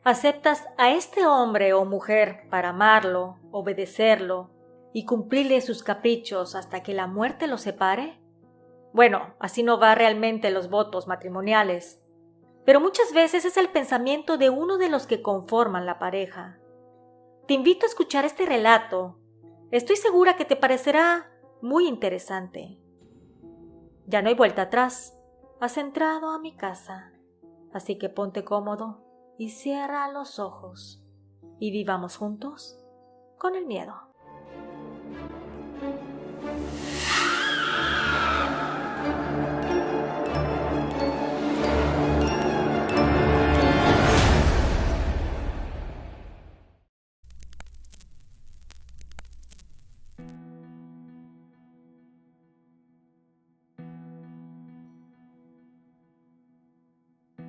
¿Aceptas a este hombre o mujer para amarlo, obedecerlo y cumplirle sus caprichos hasta que la muerte los separe? Bueno, así no va realmente los votos matrimoniales, pero muchas veces es el pensamiento de uno de los que conforman la pareja. Te invito a escuchar este relato. Estoy segura que te parecerá muy interesante. Ya no hay vuelta atrás. Has entrado a mi casa, así que ponte cómodo y cierra los ojos y vivamos juntos con el miedo.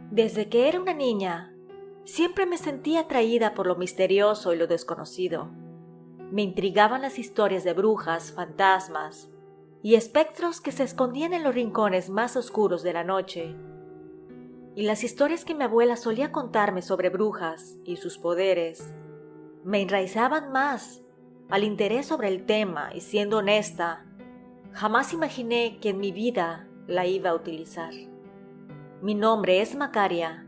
Desde que era una niña, siempre me sentía atraída por lo misterioso y lo desconocido. Me intrigaban las historias de brujas, fantasmas y espectros que se escondían en los rincones más oscuros de la noche. Y las historias que mi abuela solía contarme sobre brujas y sus poderes me enraizaban más al interés sobre el tema y, siendo honesta, jamás imaginé que en mi vida la iba a utilizar. Mi nombre es Macaria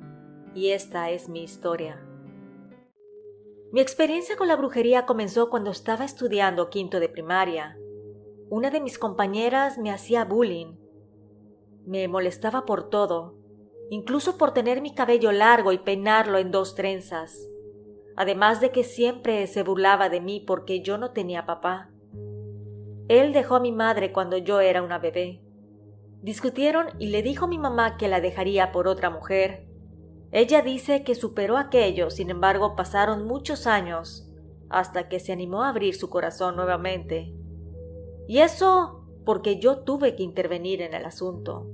y esta es mi historia. Mi experiencia con la brujería comenzó cuando estaba estudiando quinto de primaria. Una de mis compañeras me hacía bullying. Me molestaba por todo, incluso por tener mi cabello largo y peinarlo en 2 trenzas. Además de que siempre se burlaba de mí porque yo no tenía papá. Él dejó a mi madre cuando yo era una bebé. Discutieron y le dijo a mi mamá que la dejaría por otra mujer. Ella dice que superó aquello, sin embargo pasaron muchos años hasta que se animó a abrir su corazón nuevamente. Y eso porque yo tuve que intervenir en el asunto.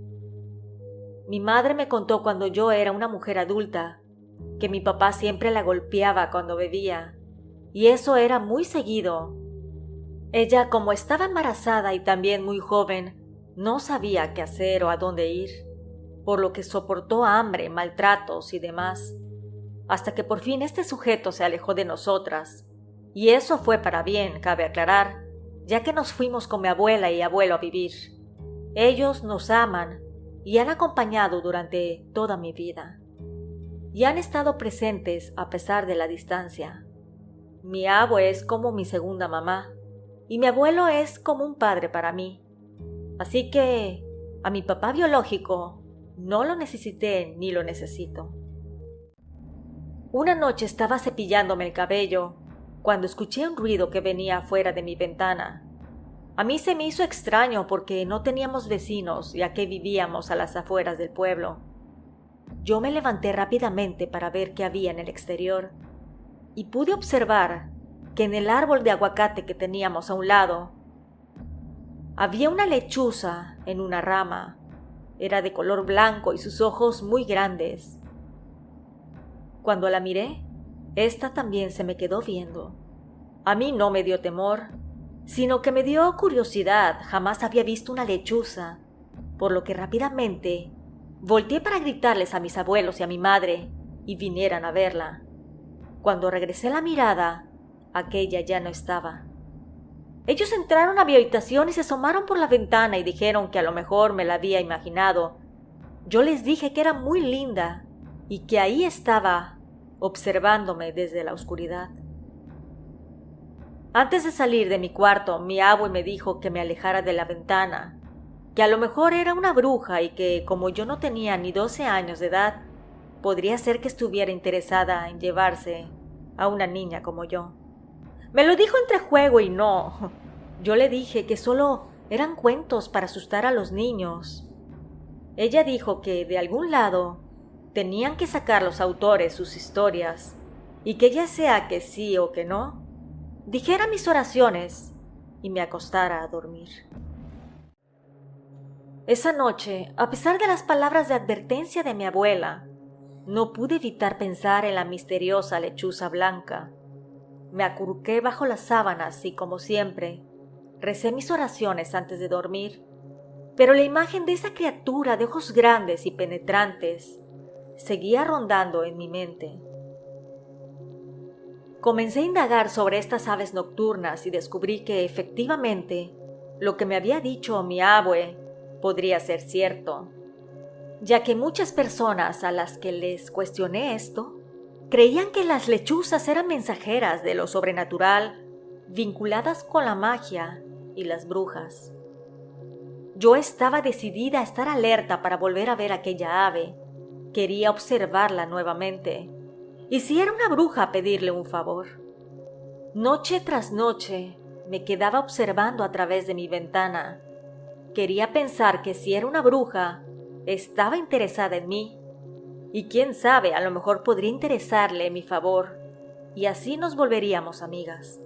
Mi madre me contó cuando yo era una mujer adulta que mi papá siempre la golpeaba cuando bebía, y eso era muy seguido. Ella, como estaba embarazada y también muy joven, no sabía qué hacer o a dónde ir, por lo que soportó hambre, maltratos y demás, hasta que por fin este sujeto se alejó de nosotras. Y eso fue para bien, cabe aclarar, ya que nos fuimos con mi abuela y abuelo a vivir. Ellos nos aman y han acompañado durante toda mi vida. Y han estado presentes a pesar de la distancia. Mi abue es como mi segunda mamá, y mi abuelo es como un padre para mí. Así que a mi papá biológico no lo necesité ni lo necesito. Una noche estaba cepillándome el cabello cuando escuché un ruido que venía afuera de mi ventana. A mí se me hizo extraño porque no teníamos vecinos ya que vivíamos a las afueras del pueblo. Yo me levanté rápidamente para ver qué había en el exterior y pude observar que en el árbol de aguacate que teníamos a un lado había una lechuza en una rama. Era de color blanco y sus ojos muy grandes. Cuando la miré, esta también se me quedó viendo. A mí no me dio temor, sino que me dio curiosidad. Jamás había visto una lechuza, por lo que rápidamente volteé para gritarles a mis abuelos y a mi madre y vinieran a verla. Cuando regresé la mirada, aquella ya no estaba. Ellos entraron a mi habitación y se asomaron por la ventana y dijeron que a lo mejor me la había imaginado. Yo les dije que era muy linda y que ahí estaba, observándome desde la oscuridad. Antes de salir de mi cuarto, mi abue me dijo que me alejara de la ventana, que a lo mejor era una bruja y que, como yo no tenía ni 12 años de edad, podría ser que estuviera interesada en llevarse a una niña como yo. Me lo dijo entre juego y no. Yo le dije que solo eran cuentos para asustar a los niños. Ella dijo que de algún lado tenían que sacar los autores sus historias y que ya sea que sí o que no, dijera mis oraciones y me acostara a dormir. Esa noche, a pesar de las palabras de advertencia de mi abuela, no pude evitar pensar en la misteriosa lechuza blanca. Me acurruqué bajo las sábanas y, como siempre, recé mis oraciones antes de dormir, pero la imagen de esa criatura de ojos grandes y penetrantes seguía rondando en mi mente. Comencé a indagar sobre estas aves nocturnas y descubrí que efectivamente lo que me había dicho mi abue podría ser cierto, ya que muchas personas a las que les cuestioné esto creían que las lechuzas eran mensajeras de lo sobrenatural vinculadas con la magia y las brujas. Yo estaba decidida a estar alerta para volver a ver aquella ave. Quería observarla nuevamente, y si era una bruja, pedirle un favor. Noche tras noche me quedaba observando a través de mi ventana. Quería pensar que si era una bruja, estaba interesada en mí. Y quién sabe, a lo mejor podría interesarle mi favor, y así nos volveríamos amigas.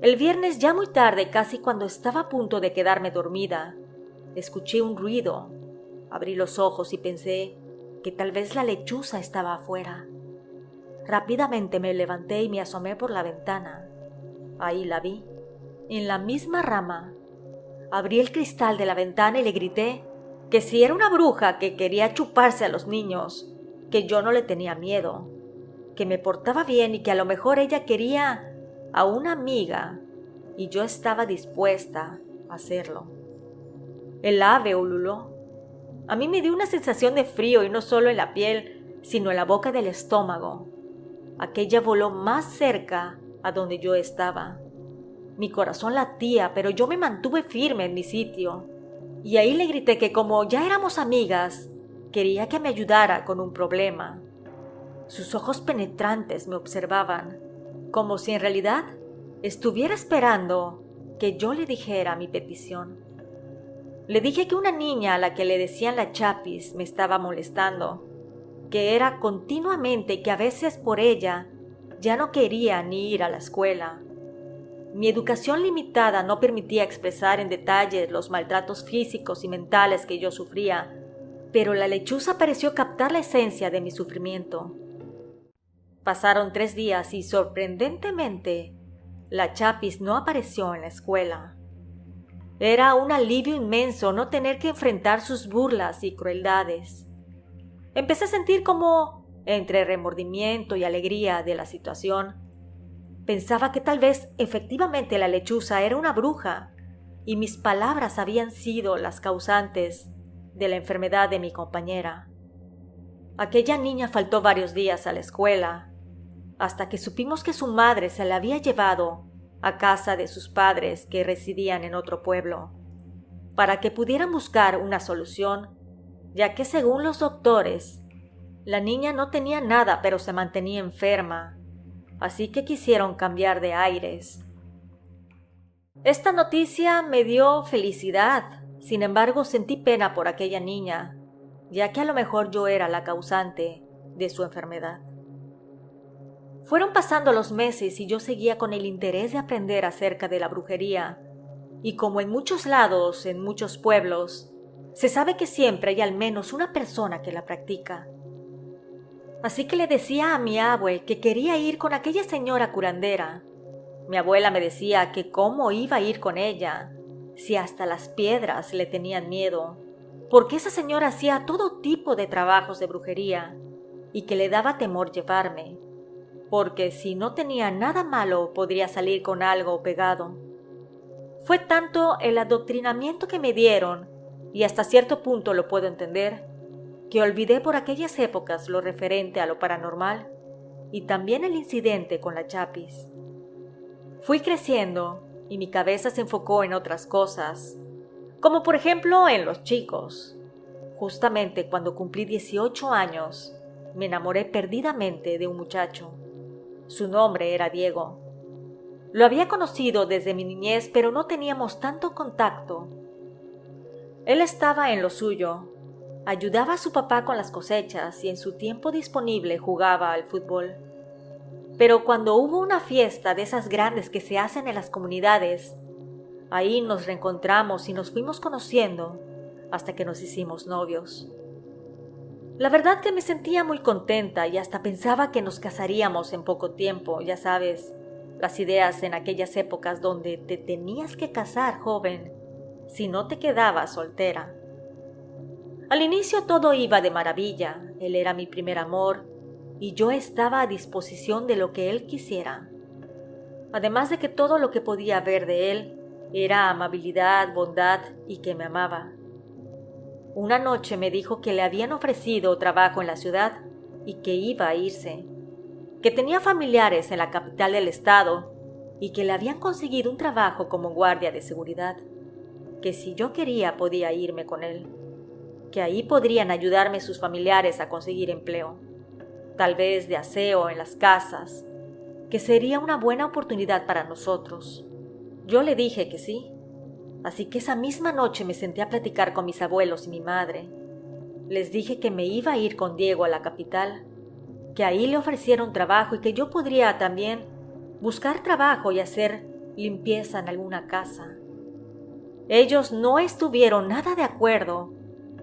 El viernes, ya muy tarde, casi cuando estaba a punto de quedarme dormida, escuché un ruido. Abrí los ojos y pensé que tal vez la lechuza estaba afuera. Rápidamente me levanté y me asomé por la ventana. Ahí la vi, en la misma rama. Abrí el cristal de la ventana y le grité que si era una bruja que quería chuparse a los niños, que yo no le tenía miedo, que me portaba bien y que a lo mejor ella quería a una amiga y yo estaba dispuesta a hacerlo. El ave ululó. A mí me dio una sensación de frío y no solo en la piel, sino en la boca del estómago. Aquella voló más cerca a donde yo estaba. Mi corazón latía, pero yo me mantuve firme en mi sitio. Y ahí le grité que como ya éramos amigas, quería que me ayudara con un problema. Sus ojos penetrantes me observaban, como si en realidad estuviera esperando que yo le dijera mi petición. Le dije que una niña a la que le decían la Chapis me estaba molestando, que era continuamente y que a veces por ella ya no quería ni ir a la escuela. Mi educación limitada no permitía expresar en detalles los maltratos físicos y mentales que yo sufría, pero la lechuza pareció captar la esencia de mi sufrimiento. Pasaron 3 días y, sorprendentemente, la Chapis no apareció en la escuela. Era un alivio inmenso no tener que enfrentar sus burlas y crueldades. Empecé a sentir como, entre remordimiento y alegría de la situación, pensaba que tal vez efectivamente la lechuza era una bruja y mis palabras habían sido las causantes de la enfermedad de mi compañera. Aquella niña faltó varios días a la escuela, hasta que supimos que su madre se la había llevado a casa de sus padres que residían en otro pueblo, para que pudieran buscar una solución, ya que según los doctores, la niña no tenía nada pero se mantenía enferma, así que quisieron cambiar de aires. Esta noticia me dio felicidad, sin embargo sentí pena por aquella niña, ya que a lo mejor yo era la causante de su enfermedad. Fueron pasando los meses y yo seguía con el interés de aprender acerca de la brujería, y como en muchos lados, en muchos pueblos, se sabe que siempre hay al menos una persona que la practica. Así que le decía a mi abue que quería ir con aquella señora curandera. Mi abuela me decía que cómo iba a ir con ella, si hasta las piedras le tenían miedo, porque esa señora hacía todo tipo de trabajos de brujería y que le daba temor llevarme, porque si no tenía nada malo podría salir con algo pegado. Fue tanto el adoctrinamiento que me dieron, y hasta cierto punto lo puedo entender, que olvidé por aquellas épocas lo referente a lo paranormal y también el incidente con la Chapis. Fui creciendo y mi cabeza se enfocó en otras cosas, como por ejemplo en los chicos. Justamente cuando cumplí 18 años, me enamoré perdidamente de un muchacho. Su nombre era Diego. Lo había conocido desde mi niñez, pero no teníamos tanto contacto. Él estaba en lo suyo. Ayudaba a su papá con las cosechas y en su tiempo disponible jugaba al fútbol. Pero cuando hubo una fiesta de esas grandes que se hacen en las comunidades, ahí nos reencontramos y nos fuimos conociendo hasta que nos hicimos novios. La verdad que me sentía muy contenta y hasta pensaba que nos casaríamos en poco tiempo, ya sabes, las ideas en aquellas épocas donde te tenías que casar, joven, si no te quedabas soltera. Al inicio todo iba de maravilla, él era mi primer amor, y yo estaba a disposición de lo que él quisiera. Además de que todo lo que podía ver de él era amabilidad, bondad y que me amaba. Una noche me dijo que le habían ofrecido trabajo en la ciudad y que iba a irse, que tenía familiares en la capital del estado y que le habían conseguido un trabajo como guardia de seguridad, que si yo quería podía irme con él, que ahí podrían ayudarme sus familiares a conseguir empleo, tal vez de aseo en las casas, que sería una buena oportunidad para nosotros. Yo le dije que sí, así que esa misma noche me senté a platicar con mis abuelos y mi madre. Les dije que me iba a ir con Diego a la capital, que ahí le ofrecieron trabajo y que yo podría también buscar trabajo y hacer limpieza en alguna casa. Ellos no estuvieron nada de acuerdo,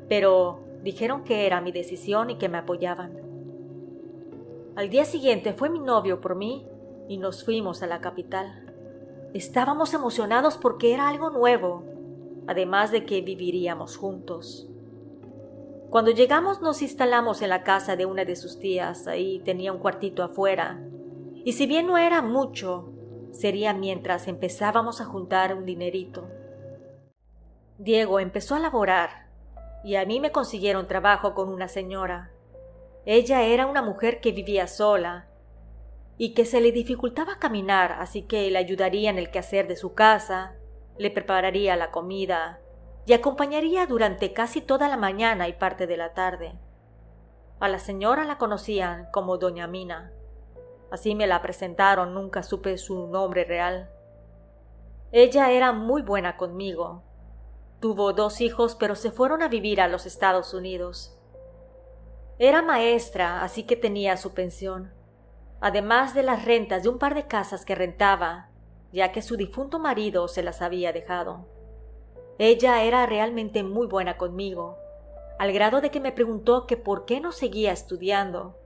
pero dijeron que era mi decisión y que me apoyaban. Al día siguiente fue mi novio por mí y nos fuimos a la capital. Estábamos emocionados porque era algo nuevo, además de que viviríamos juntos. Cuando llegamos nos instalamos en la casa de una de sus tías. Ahí tenía un cuartito afuera, y si bien no era mucho, sería mientras empezábamos a juntar un dinerito. Diego empezó a laborar, y a mí me consiguieron trabajo con una señora. Ella era una mujer que vivía sola, y que se le dificultaba caminar, así que le ayudaría en el quehacer de su casa, le prepararía la comida, y acompañaría durante casi toda la mañana y parte de la tarde. A la señora la conocían como Doña Mina. Así me la presentaron, nunca supe su nombre real. Ella era muy buena conmigo. Tuvo 2 hijos, pero se fueron a vivir a los Estados Unidos. Era maestra, así que tenía su pensión, además de las rentas de un par de casas que rentaba, ya que su difunto marido se las había dejado. Ella era realmente muy buena conmigo, al grado de que me preguntó que por qué no seguía estudiando.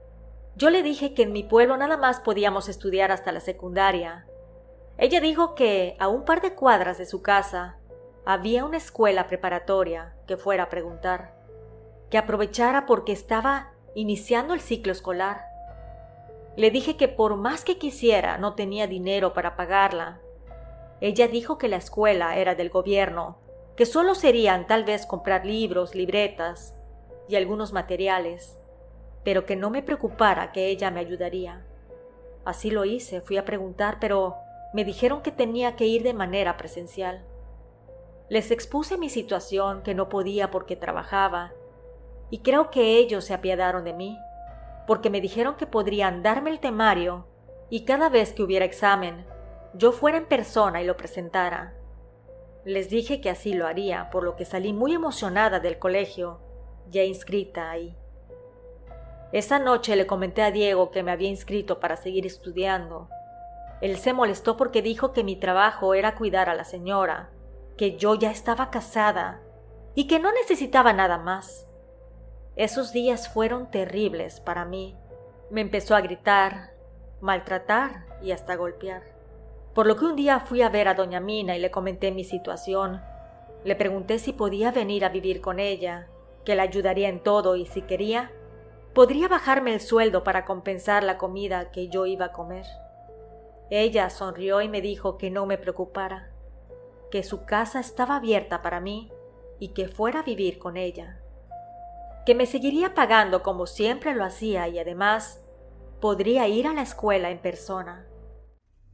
Yo le dije que en mi pueblo nada más podíamos estudiar hasta la secundaria. Ella dijo que a un par de cuadras de su casa había una escuela preparatoria, que fuera a preguntar, que aprovechara porque estaba iniciando el ciclo escolar. Le dije que por más que quisiera no tenía dinero para pagarla. Ella dijo que la escuela era del gobierno, que solo serían tal vez comprar libros, libretas y algunos materiales, pero que no me preocupara, que ella me ayudaría. Así lo hice, fui a preguntar, pero me dijeron que tenía que ir de manera presencial. Les expuse mi situación, que no podía porque trabajaba, y creo que ellos se apiadaron de mí, porque me dijeron que podrían darme el temario y cada vez que hubiera examen, yo fuera en persona y lo presentara. Les dije que así lo haría, por lo que salí muy emocionada del colegio, ya inscrita ahí. Esa noche le comenté a Diego que me había inscrito para seguir estudiando. Él se molestó porque dijo que mi trabajo era cuidar a la señora, que yo ya estaba casada y que no necesitaba nada más. Esos días fueron terribles para mí. Me empezó a gritar, maltratar y hasta golpear. Por lo que un día fui a ver a Doña Mina y le comenté mi situación. Le pregunté si podía venir a vivir con ella, que la ayudaría en todo y si quería, podría bajarme el sueldo para compensar la comida que yo iba a comer. Ella sonrió y me dijo que no me preocupara, que su casa estaba abierta para mí y que fuera a vivir con ella, que me seguiría pagando como siempre lo hacía y además podría ir a la escuela en persona.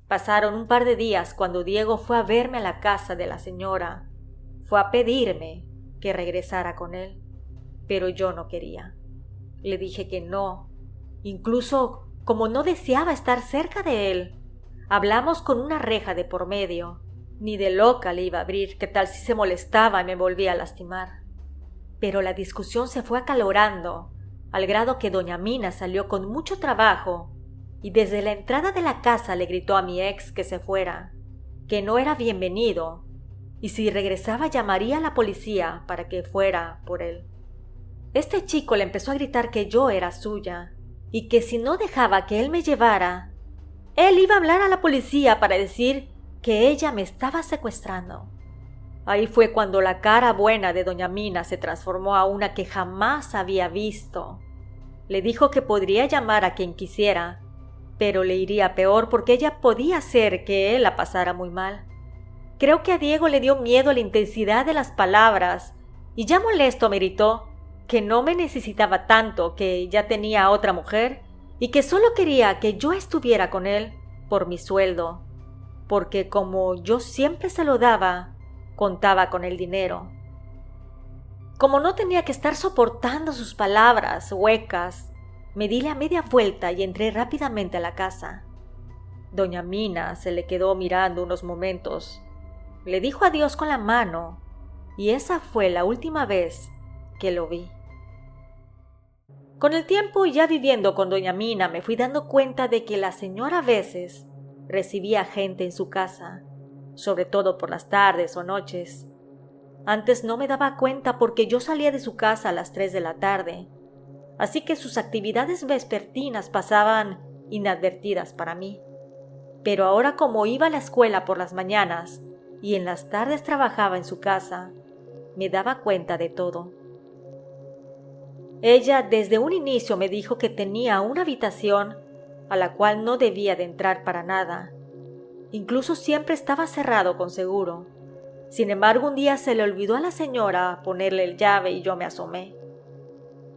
Pasaron un par de días cuando Diego fue a verme a la casa de la señora. Fue a pedirme que regresara con él, pero yo no quería. Le dije que no, incluso como no deseaba estar cerca de él. Hablamos con una reja de por medio. Ni de loca le iba a abrir, ¿qué tal si se molestaba y me volvía a lastimar? Pero la discusión se fue acalorando, al grado que Doña Mina salió con mucho trabajo y desde la entrada de la casa le gritó a mi ex que se fuera, que no era bienvenido, y si regresaba llamaría a la policía para que fuera por él. Este chico le empezó a gritar que yo era suya, y que si no dejaba que él me llevara, él iba a hablar a la policía para decir que ella me estaba secuestrando. Ahí fue cuando la cara buena de Doña Mina se transformó a una que jamás había visto. Le dijo que podría llamar a quien quisiera, pero le iría peor porque ella podía hacer que él la pasara muy mal. Creo que a Diego le dio miedo a la intensidad de las palabras y ya molesto me gritó que no me necesitaba tanto, que ya tenía a otra mujer y que solo quería que yo estuviera con él por mi sueldo, porque como yo siempre se lo daba, contaba con el dinero. Como no tenía que estar soportando sus palabras huecas, me di la media vuelta y entré rápidamente a la casa. Doña Mina se le quedó mirando unos momentos. Le dijo adiós con la mano y esa fue la última vez que lo vi. Con el tiempo y ya viviendo con doña Mina me fui dando cuenta de que la señora a veces recibía gente en su casa, sobre todo por las tardes o noches. Antes no me daba cuenta porque yo salía de su casa a las 3 de la tarde, así que sus actividades vespertinas pasaban inadvertidas para mí. Pero ahora como iba a la escuela por las mañanas y en las tardes trabajaba en su casa, me daba cuenta de todo. Ella desde un inicio me dijo que tenía una habitación a la cual no debía de entrar para nada. Incluso siempre estaba cerrado con seguro. Sin embargo, un día se le olvidó a la señora ponerle el llave y yo me asomé.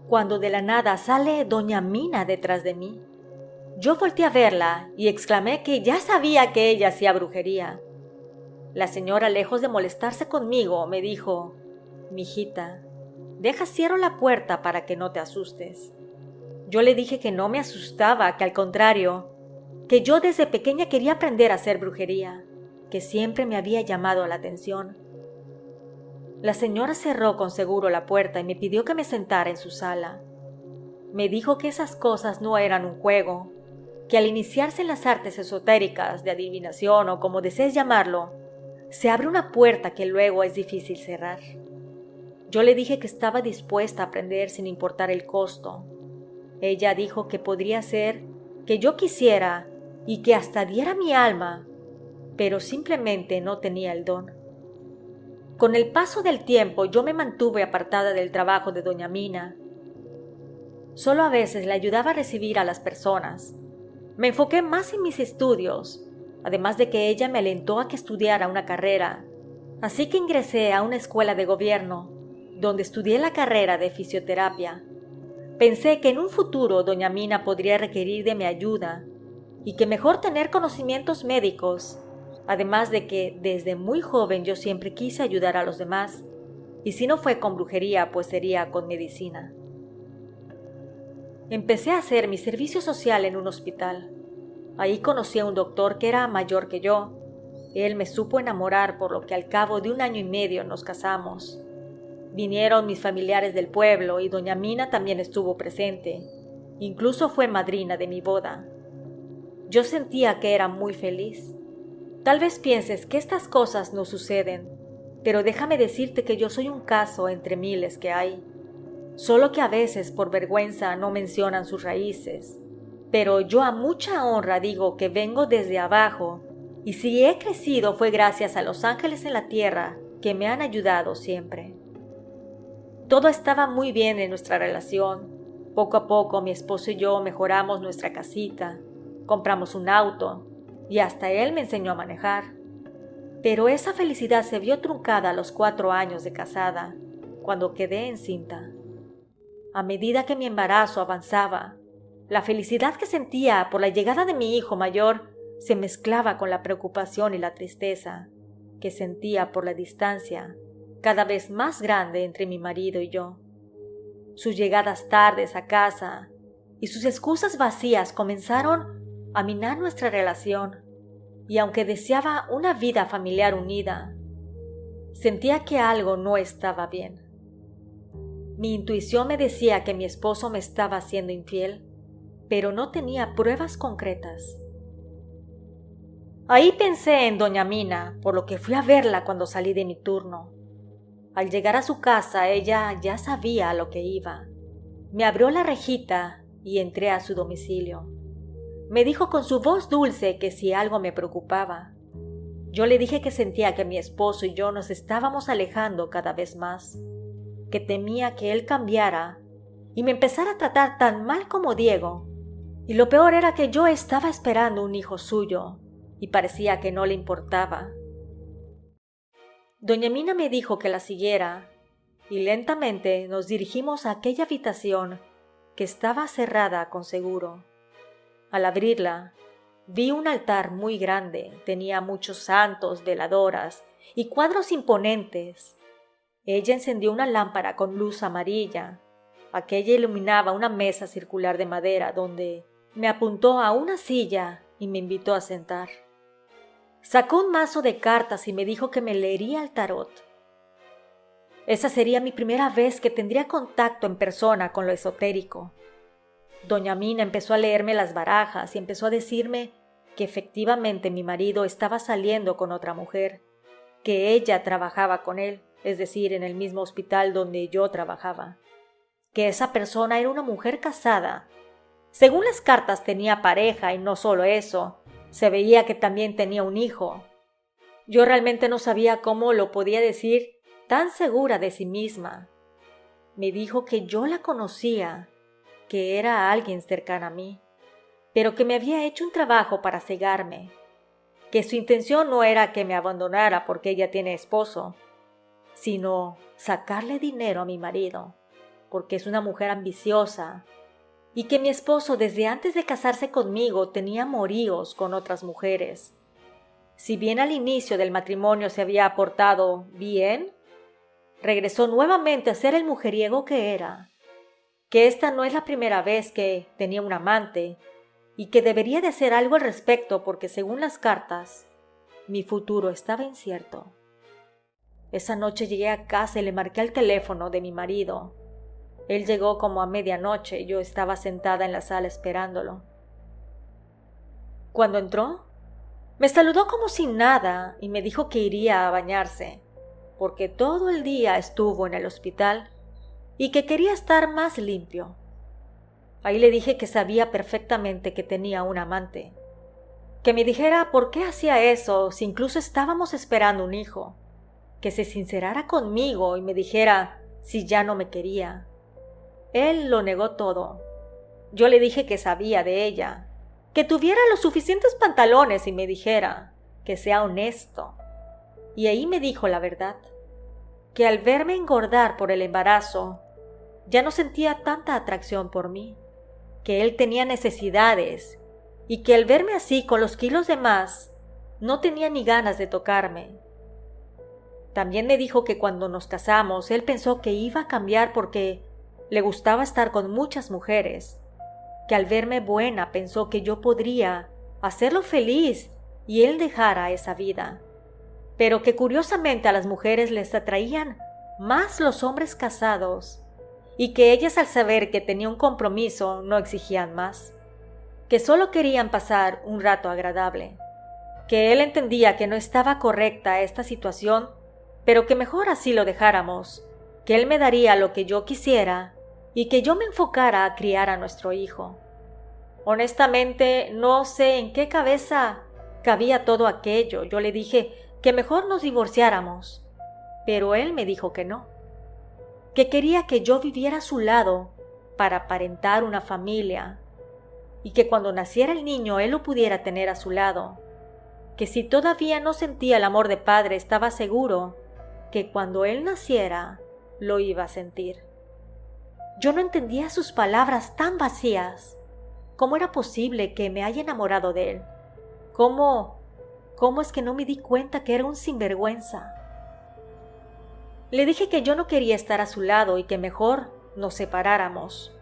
Cuando de la nada sale doña Mina detrás de mí. Yo volteé a verla y exclamé que ya sabía que ella hacía brujería. La señora, lejos de molestarse conmigo, me dijo: «Mijita, deja cierro la puerta para que no te asustes». Yo le dije que no me asustaba, que al contrario, que yo desde pequeña quería aprender a hacer brujería, que siempre me había llamado la atención. La señora cerró con seguro la puerta y me pidió que me sentara en su sala. Me dijo que esas cosas no eran un juego, que al iniciarse en las artes esotéricas, de adivinación o como desees llamarlo, se abre una puerta que luego es difícil cerrar. Yo le dije que estaba dispuesta a aprender sin importar el costo. Ella dijo que podría ser que yo quisiera y que hasta diera mi alma, pero simplemente no tenía el don. Con el paso del tiempo yo me mantuve apartada del trabajo de doña Mina. Solo a veces le ayudaba a recibir a las personas. Me enfoqué más en mis estudios, además de que ella me alentó a que estudiara una carrera. Así que ingresé a una escuela de gobierno, donde estudié la carrera de fisioterapia. Pensé que en un futuro doña Mina podría requerir de mi ayuda y que mejor tener conocimientos médicos, además de que desde muy joven yo siempre quise ayudar a los demás, y si no fue con brujería, pues sería con medicina. Empecé a hacer mi servicio social en un hospital. Ahí conocí a un doctor que era mayor que yo. Él me supo enamorar, por lo que al cabo de 1 año y medio nos casamos. Vinieron mis familiares del pueblo y doña Mina también estuvo presente. Incluso fue madrina de mi boda. Yo sentía que era muy feliz. Tal vez pienses que estas cosas no suceden, pero déjame decirte que yo soy un caso entre miles que hay. Solo que a veces por vergüenza no mencionan sus raíces. Pero yo a mucha honra digo que vengo desde abajo, y si he crecido fue gracias a los ángeles en la tierra que me han ayudado siempre. Todo estaba muy bien en nuestra relación. Poco a poco mi esposo y yo mejoramos nuestra casita, compramos un auto y hasta él me enseñó a manejar. Pero esa felicidad se vio truncada a los 4 años de casada, cuando quedé encinta. A medida que mi embarazo avanzaba, la felicidad que sentía por la llegada de mi hijo mayor se mezclaba con la preocupación y la tristeza que sentía por la distancia cada vez más grande entre mi marido y yo. Sus llegadas tardes a casa y sus excusas vacías comenzaron a minar nuestra relación, y aunque deseaba una vida familiar unida, sentía que algo no estaba bien. Mi intuición me decía que mi esposo me estaba haciendo infiel, pero no tenía pruebas concretas. Ahí pensé en doña Mina, por lo que fui a verla cuando salí de mi turno. Al llegar a su casa, ella ya sabía a lo que iba. Me abrió la rejita y entré a su domicilio. Me dijo con su voz dulce que si algo me preocupaba. Yo le dije que sentía que mi esposo y yo nos estábamos alejando cada vez más, que temía que él cambiara y me empezara a tratar tan mal como Diego. Y lo peor era que yo estaba esperando un hijo suyo y parecía que no le importaba. Doña Mina me dijo que la siguiera y lentamente nos dirigimos a aquella habitación que estaba cerrada con seguro. Al abrirla, vi un altar muy grande, tenía muchos santos, veladoras y cuadros imponentes. Ella encendió una lámpara con luz amarilla. Aquella iluminaba una mesa circular de madera donde me apuntó a una silla y me invitó a sentar. Sacó un mazo de cartas y me dijo que me leería el tarot. Esa sería mi primera vez que tendría contacto en persona con lo esotérico. Doña Mina empezó a leerme las barajas y empezó a decirme que efectivamente mi marido estaba saliendo con otra mujer, que ella trabajaba con él, es decir, en el mismo hospital donde yo trabajaba, que esa persona era una mujer casada. Según las cartas tenía pareja y no solo eso, se veía que también tenía un hijo. Yo realmente no sabía cómo lo podía decir tan segura de sí misma. Me dijo que yo la conocía, que era alguien cercana a mí, pero que me había hecho un trabajo para cegarme, que su intención no era que me abandonara porque ella tiene esposo, sino sacarle dinero a mi marido, porque es una mujer ambiciosa, y que mi esposo desde antes de casarse conmigo tenía amoríos con otras mujeres. Si bien al inicio del matrimonio se había portado bien, regresó nuevamente a ser el mujeriego que era, que esta no es la primera vez que tenía un amante y que debería de hacer algo al respecto porque según las cartas, mi futuro estaba incierto. Esa noche llegué a casa y le marqué al teléfono de mi marido. Él llegó como a medianoche y yo estaba sentada en la sala esperándolo. Cuando entró, me saludó como sin nada y me dijo que iría a bañarse, porque todo el día estuvo en el hospital y que quería estar más limpio. Ahí le dije que sabía perfectamente que tenía un amante, que me dijera por qué hacía eso si incluso estábamos esperando un hijo, que se sincerara conmigo y me dijera si ya no me quería. Él lo negó todo. Yo le dije que sabía de ella, que tuviera los suficientes pantalones y me dijera que sea honesto. Y ahí me dijo la verdad, que al verme engordar por el embarazo, ya no sentía tanta atracción por mí, que él tenía necesidades y que al verme así con los kilos de más, no tenía ni ganas de tocarme. También me dijo que cuando nos casamos él pensó que iba a cambiar porque le gustaba estar con muchas mujeres, que al verme buena pensó que yo podría hacerlo feliz y él dejara esa vida, pero que curiosamente a las mujeres les atraían más los hombres casados y que ellas al saber que tenía un compromiso no exigían más, que solo querían pasar un rato agradable, que él entendía que no estaba correcta esta situación, pero que mejor así lo dejáramos, que él me daría lo que yo quisiera y que yo me enfocara a criar a nuestro hijo. Honestamente, no sé en qué cabeza cabía todo aquello. Yo le dije que mejor nos divorciáramos, pero él me dijo que no, que quería que yo viviera a su lado para aparentar una familia y que cuando naciera el niño él lo pudiera tener a su lado, que si todavía no sentía el amor de padre estaba seguro que cuando él naciera lo iba a sentir. Yo no entendía sus palabras tan vacías. ¿Cómo era posible que me haya enamorado de él? ¿Cómo es que no me di cuenta que era un sinvergüenza? Le dije que yo no quería estar a su lado y que mejor nos separáramos.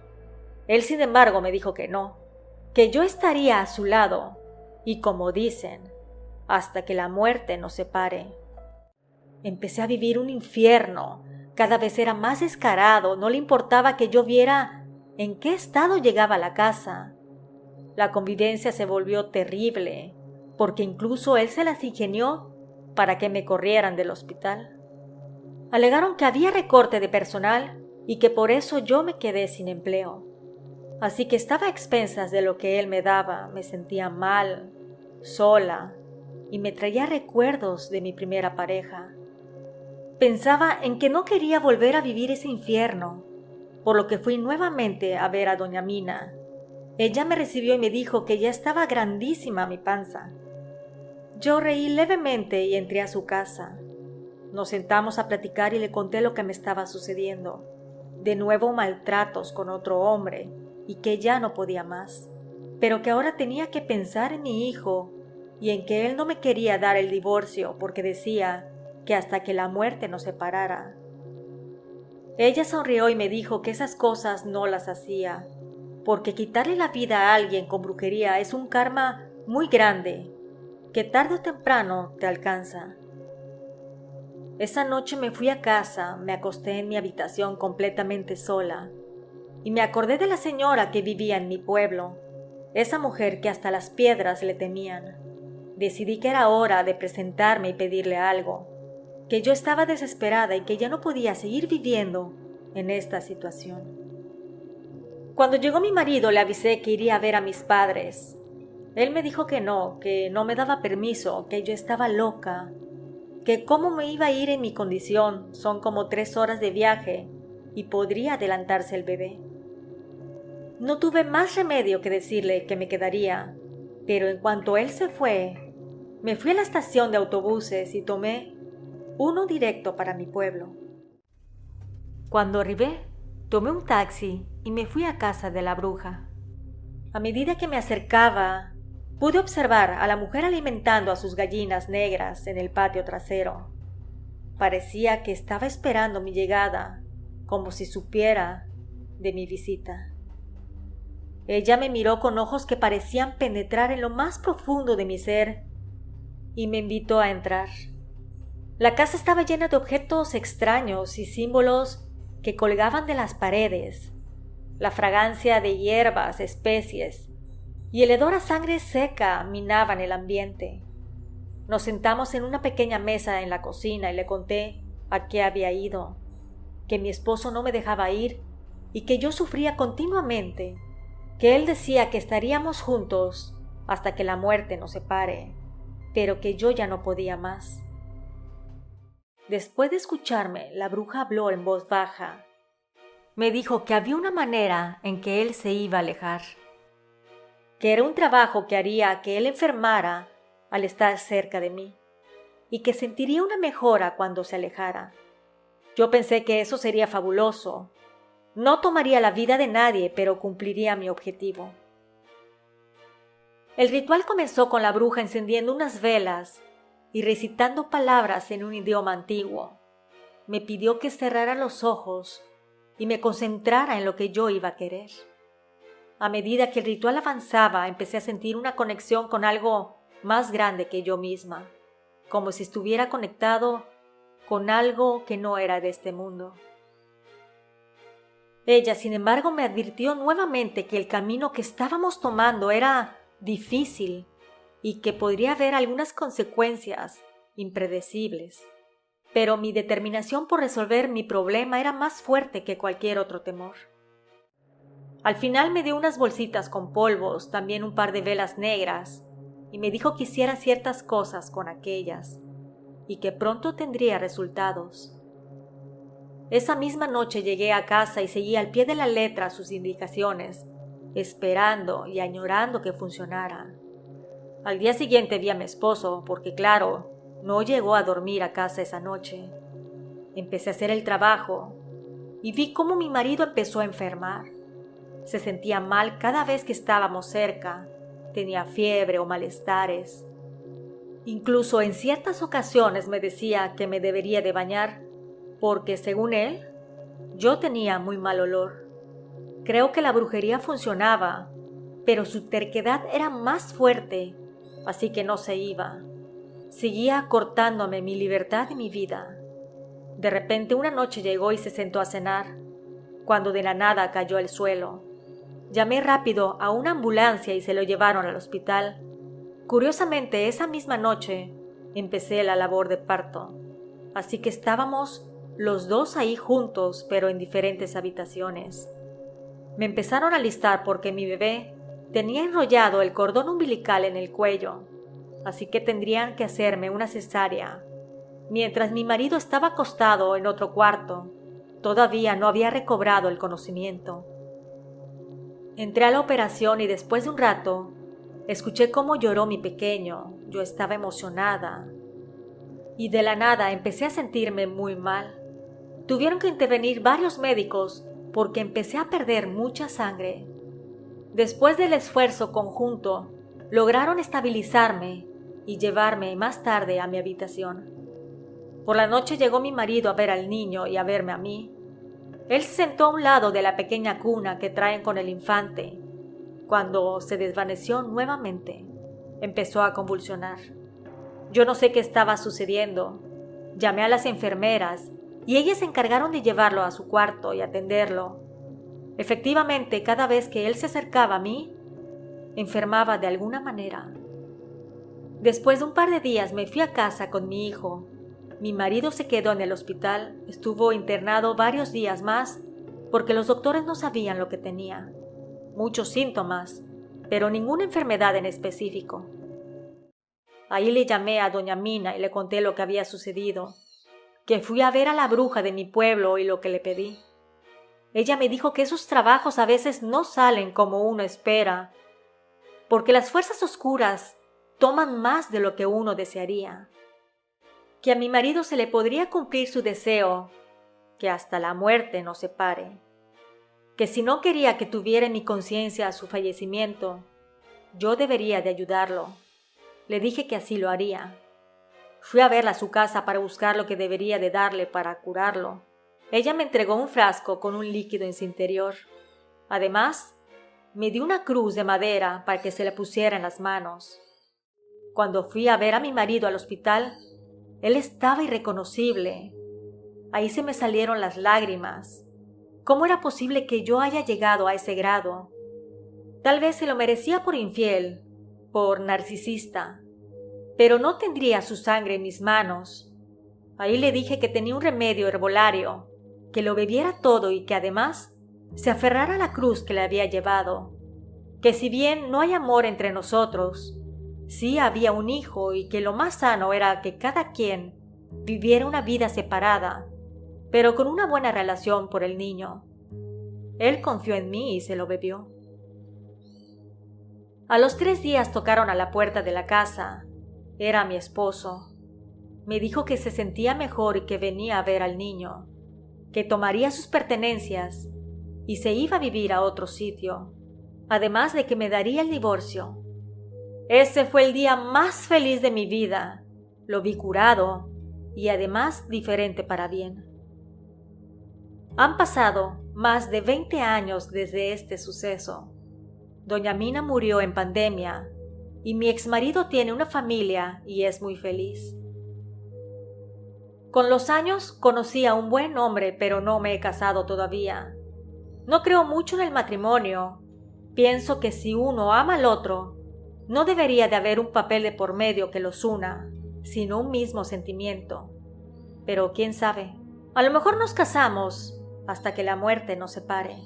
Él, sin embargo, me dijo que no, que yo estaría a su lado y, como dicen, hasta que la muerte nos separe. Empecé a vivir un infierno. Cada vez era más descarado, no le importaba que yo viera en qué estado llegaba a la casa. La convivencia se volvió terrible, porque incluso él se las ingenió para que me corrieran del hospital. Alegaron que había recorte de personal y que por eso yo me quedé sin empleo. Así que estaba a expensas de lo que él me daba, me sentía mal, sola, y me traía recuerdos de mi primera pareja. Pensaba en que no quería volver a vivir ese infierno, por lo que fui nuevamente a ver a doña Mina. Ella me recibió y me dijo que ya estaba grandísima mi panza. Yo reí levemente y entré a su casa. Nos sentamos a platicar y le conté lo que me estaba sucediendo. De nuevo maltratos con otro hombre y que ya no podía más, pero que ahora tenía que pensar en mi hijo y en que él no me quería dar el divorcio porque decía que hasta que la muerte nos separara. Ella sonrió y me dijo que esas cosas no las hacía, porque quitarle la vida a alguien con brujería es un karma muy grande, que tarde o temprano te alcanza. Esa noche me fui a casa, me acosté en mi habitación completamente sola, y me acordé de la señora que vivía en mi pueblo, esa mujer que hasta las piedras le temían. Decidí que era hora de presentarme y pedirle algo, que yo estaba desesperada y que ya no podía seguir viviendo en esta situación. Cuando llegó mi marido le avisé que iría a ver a mis padres. Él me dijo que no me daba permiso, que yo estaba loca, que cómo me iba a ir en mi condición, son como 3 horas de viaje y podría adelantarse el bebé. No tuve más remedio que decirle que me quedaría, pero en cuanto él se fue, me fui a la estación de autobuses y tomé uno directo para mi pueblo. Cuando arribé, tomé un taxi y me fui a casa de la bruja. A medida que me acercaba, pude observar a la mujer alimentando a sus gallinas negras en el patio trasero. Parecía que estaba esperando mi llegada, como si supiera de mi visita. Ella me miró con ojos que parecían penetrar en lo más profundo de mi ser y me invitó a entrar. La casa estaba llena de objetos extraños y símbolos que colgaban de las paredes. La fragancia de hierbas, especies y el hedor a sangre seca minaban el ambiente. Nos sentamos en una pequeña mesa en la cocina y le conté a qué había ido, que mi esposo no me dejaba ir y que yo sufría continuamente, que él decía que estaríamos juntos hasta que la muerte nos separe, pero que yo ya no podía más. Después de escucharme, la bruja habló en voz baja. Me dijo que había una manera en que él se iba a alejar, que era un trabajo que haría que él enfermara al estar cerca de mí y que sentiría una mejora cuando se alejara. Yo pensé que eso sería fabuloso. No tomaría la vida de nadie, pero cumpliría mi objetivo. El ritual comenzó con la bruja encendiendo unas velas y recitando palabras en un idioma antiguo. Me pidió que cerrara los ojos y me concentrara en lo que yo iba a querer. A medida que el ritual avanzaba, empecé a sentir una conexión con algo más grande que yo misma, como si estuviera conectado con algo que no era de este mundo. Ella, sin embargo, me advirtió nuevamente que el camino que estábamos tomando era difícil y que podría haber algunas consecuencias impredecibles. Pero mi determinación por resolver mi problema era más fuerte que cualquier otro temor. Al final me dio unas bolsitas con polvos, también un par de velas negras, y me dijo que hiciera ciertas cosas con aquellas, y que pronto tendría resultados. Esa misma noche llegué a casa y seguí al pie de la letra sus indicaciones, esperando y añorando que funcionara. Al día siguiente vi a mi esposo, porque claro, no llegó a dormir a casa esa noche. Empecé a hacer el trabajo y vi cómo mi marido empezó a enfermar. Se sentía mal cada vez que estábamos cerca, tenía fiebre o malestares. Incluso en ciertas ocasiones me decía que me debería de bañar, porque según él, yo tenía muy mal olor. Creo que la brujería funcionaba, pero su terquedad era más fuerte, así que no se iba. Seguía cortándome mi libertad y mi vida. De repente una noche llegó y se sentó a cenar, cuando de la nada cayó al suelo. Llamé rápido a una ambulancia y se lo llevaron al hospital. Curiosamente, esa misma noche empecé la labor de parto, así que estábamos los dos ahí juntos, pero en diferentes habitaciones. Me empezaron a alistar porque mi bebé tenía enrollado el cordón umbilical en el cuello, así que tendrían que hacerme una cesárea, mientras mi marido estaba acostado en otro cuarto, Todavía no había recobrado el conocimiento. Entré a la operación y después de un rato, escuché cómo lloró mi pequeño. Yo estaba emocionada. Y de la nada empecé a sentirme muy mal. Tuvieron que intervenir varios médicos porque empecé a perder mucha sangre. Después del esfuerzo conjunto, lograron estabilizarme y llevarme más tarde a mi habitación. Por la noche llegó mi marido a ver al niño y a verme a mí. Él se sentó a un lado de la pequeña cuna que traen con el infante. Cuando se desvaneció nuevamente, empezó a convulsionar. Yo no sé qué estaba sucediendo. Llamé a las enfermeras y ellas se encargaron de llevarlo a su cuarto y atenderlo. Efectivamente, cada vez que él se acercaba a mí, enfermaba de alguna manera. Después de un par de días me fui a casa con mi hijo. Mi marido se quedó en el hospital, estuvo internado varios días más porque los doctores no sabían lo que tenía. Muchos síntomas, pero ninguna enfermedad en específico. Ahí le llamé a doña Mina y le conté lo que había sucedido, que fui a ver a la bruja de mi pueblo y lo que le pedí. Ella me dijo que esos trabajos a veces no salen como uno espera, porque las fuerzas oscuras toman más de lo que uno desearía. Que a mi marido se le podría cumplir su deseo, que hasta la muerte nos separe. Que si no quería que tuviera en mi conciencia su fallecimiento, yo debería de ayudarlo. Le dije que así lo haría. Fui a verla a su casa para buscar lo que debería de darle para curarlo. Ella me entregó un frasco con un líquido en su interior. Además, me dio una cruz de madera para que se la pusiera en las manos. Cuando fui a ver a mi marido al hospital, él estaba irreconocible. Ahí se me salieron las lágrimas. ¿Cómo era posible que yo haya llegado a ese grado? Tal vez se lo merecía por infiel, por narcisista, pero no tendría su sangre en mis manos. Ahí le dije que tenía un remedio herbolario, que lo bebiera todo y que además se aferrara a la cruz que le había llevado, que si bien no hay amor entre nosotros, sí había un hijo y que lo más sano era que cada quien viviera una vida separada, pero con una buena relación por el niño. Él confió en mí y se lo bebió. A los 3 días tocaron a la puerta de la casa. Era mi esposo. Me dijo que se sentía mejor y que venía a ver al niño, que tomaría sus pertenencias y se iba a vivir a otro sitio, además de que me daría el divorcio. Ese fue el día más feliz de mi vida. Lo vi curado y además diferente para bien. Han pasado más de 20 años desde este suceso. Doña Mina murió en pandemia y mi exmarido tiene una familia y es muy feliz. Con los años conocí a un buen hombre, pero no me he casado todavía. No creo mucho en el matrimonio. Pienso que si uno ama al otro, no debería de haber un papel de por medio que los una, sino un mismo sentimiento. Pero quién sabe, a lo mejor nos casamos hasta que la muerte nos separe.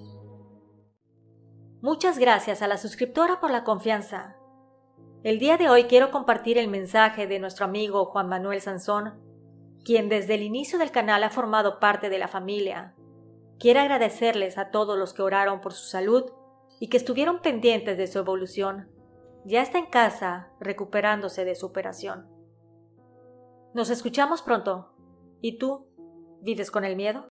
Muchas gracias a la suscriptora por la confianza. El día de hoy quiero compartir el mensaje de nuestro amigo Juan Manuel Sansón, quien desde el inicio del canal ha formado parte de la familia. Quiero agradecerles a todos los que oraron por su salud y que estuvieron pendientes de su evolución. Ya está en casa, recuperándose de su operación. Nos escuchamos pronto. ¿Y tú? ¿Vives con el miedo?